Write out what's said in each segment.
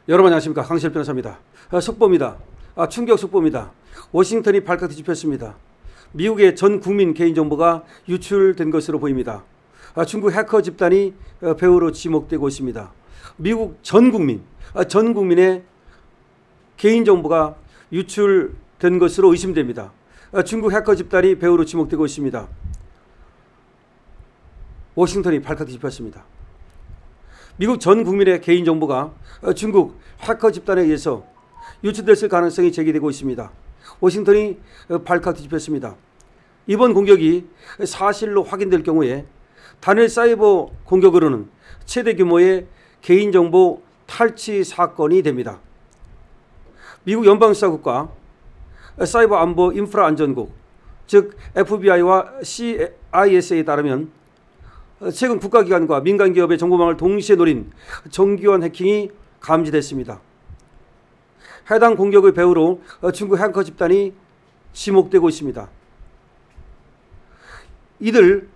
여러분 안녕하십니까. 강시열 변호사입니다. 속보입니다. 충격 속보입니다. 워싱턴이 발칵 뒤집혔습니다. 미국의 전 국민 개인정보가 유출된 것으로 보입니다. 중국 해커 집단이 배후로 지목되고 있습니다. 미국 전 국민의 개인정보가 유출된 것으로 의심됩니다. 중국 해커 집단이 배후로 지목되고 있습니다. 워싱턴이 발칵 뒤집혔습니다. 미국 전 국민의 개인정보가 중국 해커 집단에 의해서 유출됐을 가능성이 제기되고 있습니다. 워싱턴이 발칵 뒤집혔습니다. 이번 공격이 사실로 확인될 경우에 단일 사이버 공격으로는 최대 규모의 개인정보 탈취 사건이 됩니다. 미국 연방수사국과 사이버 안보 인프라 안전국, 즉 FBI와 CISA에 따르면 최근 국가기관과 민간기업의 정보망을 동시에 노린 정교한 해킹이 감지됐습니다. 해당 공격의 배후로 중국 해커 집단이 지목되고 있습니다. 이들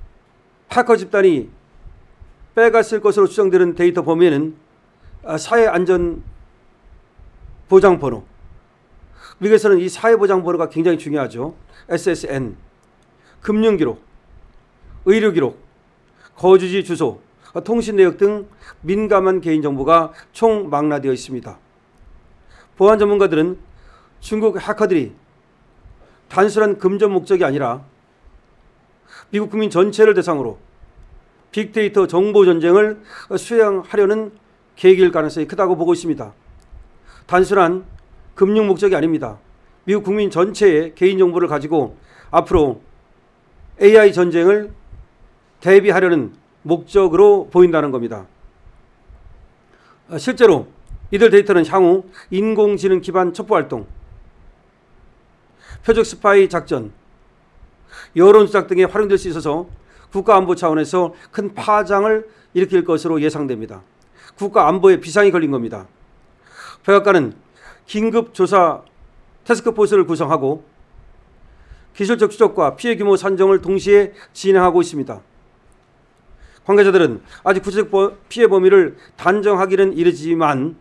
해커 집단이 빼갔을 것으로 추정되는 데이터 범위에는 사회안전보장번호, 미국에서는 이 사회보장번호가 굉장히 중요하죠. SSN, 금융기록, 의료기록, 거주지 주소, 통신 내역 등 민감한 개인정보가 총망라되어 있습니다. 보안 전문가들은 중국 해커들이 단순한 금전 목적이 아니라 미국 국민 전체를 대상으로 빅데이터 정보 전쟁을 수행하려는 계획일 가능성이 크다고 보고 있습니다. 단순한 금융 목적이 아닙니다. 미국 국민 전체의 개인정보를 가지고 앞으로 AI 전쟁을 대비하려는 목적으로 보인다는 겁니다. 실제로 이들 데이터는 향후 인공지능 기반 첩보활동, 표적 스파이 작전, 여론 조작 등에 활용될 수 있어서 국가안보 차원에서 큰 파장을 일으킬 것으로 예상됩니다. 국가안보에 비상이 걸린 겁니다. 백악관은 긴급조사 태스크포스를 구성하고 기술적 추적과 피해 규모 산정을 동시에 진행하고 있습니다. 관계자들은 아직 구체적 피해 범위를 단정하기는 이르지만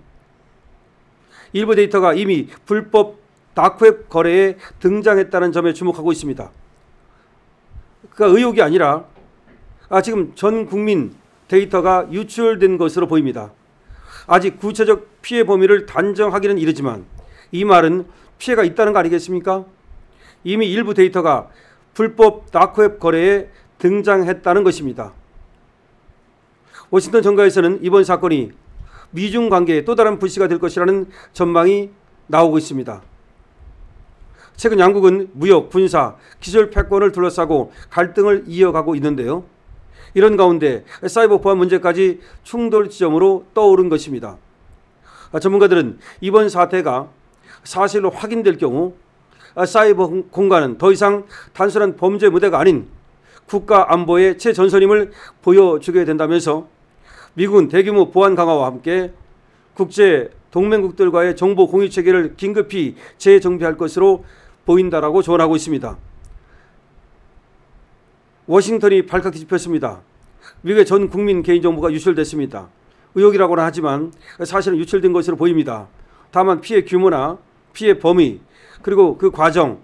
일부 데이터가 이미 불법 다크웹 거래에 등장했다는 점에 주목하고 있습니다. 그러니까 의혹이 아니라 지금 전 국민 데이터가 유출된 것으로 보입니다. 아직 구체적 피해 범위를 단정하기는 이르지만 이 말은 피해가 있다는 거 아니겠습니까? 이미 일부 데이터가 불법 다크웹 거래에 등장했다는 것입니다. 워싱턴 정가에서는 이번 사건이 미중 관계에 또 다른 불씨가 될 것이라는 전망이 나오고 있습니다. 최근 양국은 무역, 군사, 기술 패권을 둘러싸고 갈등을 이어가고 있는데요. 이런 가운데 사이버 보안 문제까지 충돌 지점으로 떠오른 것입니다. 전문가들은 이번 사태가 사실로 확인될 경우 사이버 공간은 더 이상 단순한 범죄 무대가 아닌 국가 안보의 최전선임을 보여주게 된다면서 미국은 대규모 보안 강화와 함께 국제 동맹국들과의 정보 공유 체계를 긴급히 재정비할 것으로 보인다라고 조언하고 있습니다. 워싱턴이 발칵 뒤집혔습니다. 미국의 전 국민 개인정보가 유출됐습니다. 의혹이라고는 하지만 사실은 유출된 것으로 보입니다. 다만 피해 규모나 피해 범위, 그리고 그 과정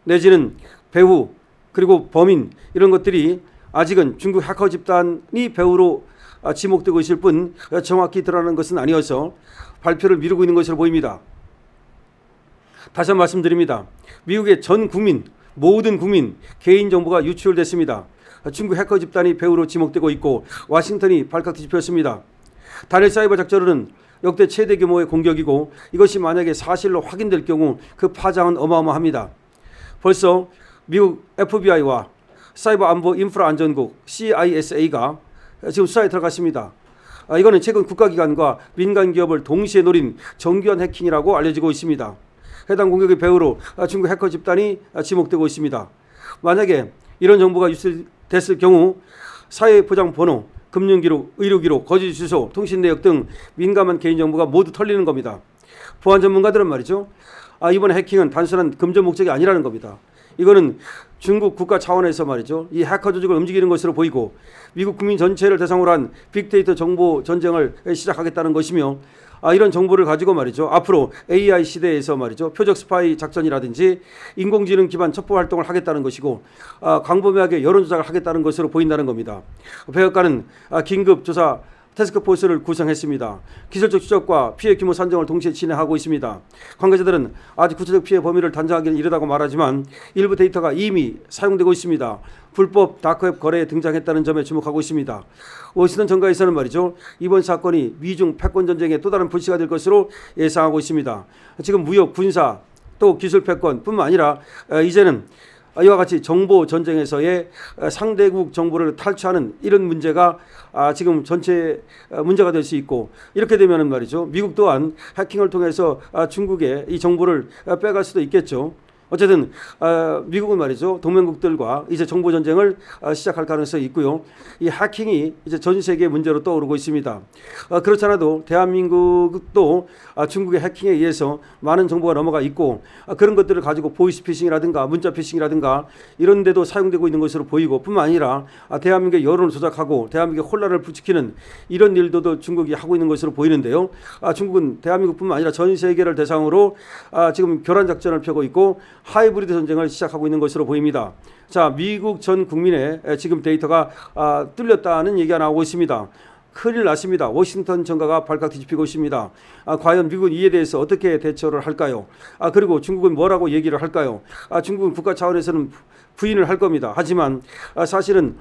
내지는 배후, 그리고 범인, 이런 것들이 아직은 중국 해커 집단이 배후로 지목되고 있을 뿐 정확히 드러나는 것은 아니어서 발표를 미루고 있는 것으로 보입니다. 다시 한번 말씀드립니다. 미국의 전 국민, 모든 국민 개인정보가 유출됐습니다. 중국 해커 집단이 배후로 지목되고 있고 워싱턴이 발칵 뒤집혔습니다. 단일 사이버 작전은 역대 최대 규모의 공격이고 이것이 만약에 사실로 확인될 경우 그 파장은 어마어마합니다. 벌써 미국 FBI와 사이버 안보 인프라 안전국 CISA가 지금 수사에 들어갔습니다. 이거는 최근 국가기관과 민간기업을 동시에 노린 정교한 해킹이라고 알려지고 있습니다. 해당 공격의 배후로 중국 해커 집단이 지목되고 있습니다. 만약에 이런 정보가 유출됐을 경우 사회보장번호, 금융기록, 의료기록, 거주지 주소, 통신 내역 등 민감한 개인정보가 모두 털리는 겁니다. 보안 전문가들은 말이죠. 이번 해킹은 단순한 금전 목적이 아니라는 겁니다. 이거는 중국 국가 차원에서 말이죠. 이 해커 조직을 움직이는 것으로 보이고 미국 국민 전체를 대상으로 한 빅데이터 정보 전쟁을 시작하겠다는 것이며 이런 정보를 가지고 말이죠. 앞으로 AI 시대에서 말이죠. 표적 스파이 작전이라든지 인공지능 기반 첩보 활동을 하겠다는 것이고 광범위하게 여론 조작을 하겠다는 것으로 보인다는 겁니다. 백악관은 긴급 조사 태스크포스를 구성했습니다. 기술적 추적과 피해 규모 산정을 동시에 진행하고 있습니다. 관계자들은 아직 구체적 피해 범위를 단정하기는 이르다고 말하지만 일부 데이터가 이미 사용되고 있습니다. 불법 다크웹 거래에 등장했다는 점에 주목하고 있습니다. 워싱턴 정가에서는 말이죠. 이번 사건이 미중 패권 전쟁의 또 다른 불씨가 될 것으로 예상하고 있습니다. 지금 무역, 군사, 또 기술 패권뿐만 아니라 이제는 이와 같이 정보 전쟁에서의 상대국 정보를 탈취하는 이런 문제가 지금 전체 문제가 될 수 있고, 이렇게 되면은 말이죠. 미국 또한 해킹을 통해서 중국의 이 정보를 빼갈 수도 있겠죠. 어쨌든 미국은 말이죠. 동맹국들과 이제 정보 전쟁을 시작할 가능성이 있고요. 이 해킹이 이제 전 세계 문제로 떠오르고 있습니다. 그렇지 않아도 대한민국도 중국의 해킹에 의해서 많은 정보가 넘어가 있고 그런 것들을 가지고 보이스피싱이라든가 문자피싱이라든가 이런 데도 사용되고 있는 것으로 보이고, 뿐만 아니라 대한민국의 여론을 조작하고 대한민국의 혼란을 부추기는 이런 일도 중국이 하고 있는 것으로 보이는데요. 중국은 대한민국뿐만 아니라 전 세계를 대상으로 지금 교란 작전을 펴고 있고 하이브리드 전쟁을 시작하고 있는 것으로 보입니다. 자, 미국 전 국민의 지금 데이터가 뚫렸다는 얘기가 나오고 있습니다. 큰일 났습니다. 워싱턴 정가가 발칵 뒤집히고 있습니다. 과연 미국은 이에 대해서 어떻게 대처를 할까요? 그리고 중국은 뭐라고 얘기를 할까요? 중국은 국가 차원에서는 부인을 할 겁니다. 하지만 사실은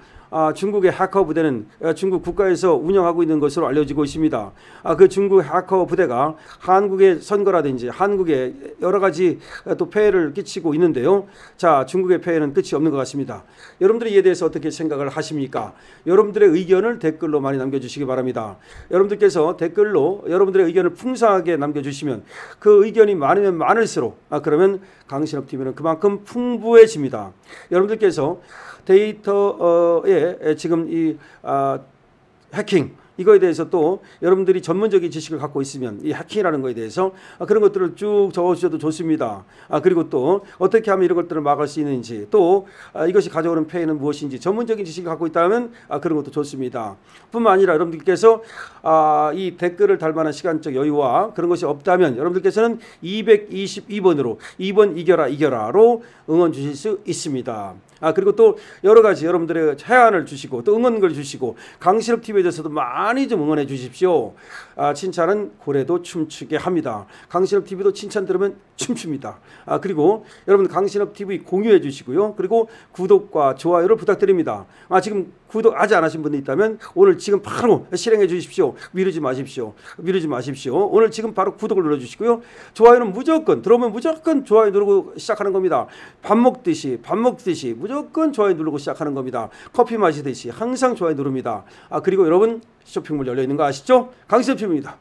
중국의 해커 부대는 중국 국가에서 운영하고 있는 것으로 알려지고 있습니다. 그 중국 해커 부대가 한국의 선거라든지 한국에 여러 가지 또 폐해를 끼치고 있는데요. 자, 중국의 폐해는 끝이 없는 것 같습니다. 여러분들이 이에 대해서 어떻게 생각을 하십니까? 여러분들의 의견을 댓글로 많이 남겨주시기 바랍니다. 여러분들께서 댓글로 여러분들의 의견을 풍성하게 남겨주시면 그 의견이 많으면 많을수록 그러면 강신업TV는 그만큼 풍부해집니다. 여러분들께서 데이터에 지금 이 해킹 이거에 대해서 또 여러분들이 전문적인 지식을 갖고 있으면 이 해킹이라는 거에 대해서 그런 것들을 쭉 적어주셔도 좋습니다. 그리고 또 어떻게 하면 이런 것들을 막을 수 있는지, 또 이것이 가져오는 폐해는 무엇인지 전문적인 지식을 갖고 있다면 그런 것도 좋습니다. 뿐만 아니라 여러분들께서 이 댓글을 달 만한 시간적 여유와 그런 것이 없다면 여러분들께서는 222번으로 2번 이겨라로 응원 주실 수 있습니다. 그리고 또 여러 가지 여러분들의 해안을 주시고 또 응원글 주시고 강신업TV에 대해서도 많이 좀 응원해 주십시오. 칭찬은 고래도 춤추게 합니다. 강신업TV도 칭찬 들으면 춤춥니다. 그리고 여러분 강신업TV 공유해 주시고요. 그리고 구독과 좋아요를 부탁드립니다. 지금 구독 아직 안 하신 분이 있다면 오늘 지금 바로 실행해 주십시오. 미루지 마십시오. 오늘 지금 바로 구독을 눌러주시고요. 좋아요는 무조건 들어오면 무조건 좋아요 누르고 시작하는 겁니다. 밥 먹듯이 무조건 좋아요 누르고 시작하는 겁니다. 커피 마시듯이 항상 좋아요 누릅니다. 그리고 여러분 쇼핑몰 열려 있는 거 아시죠? 강신업TV입니다.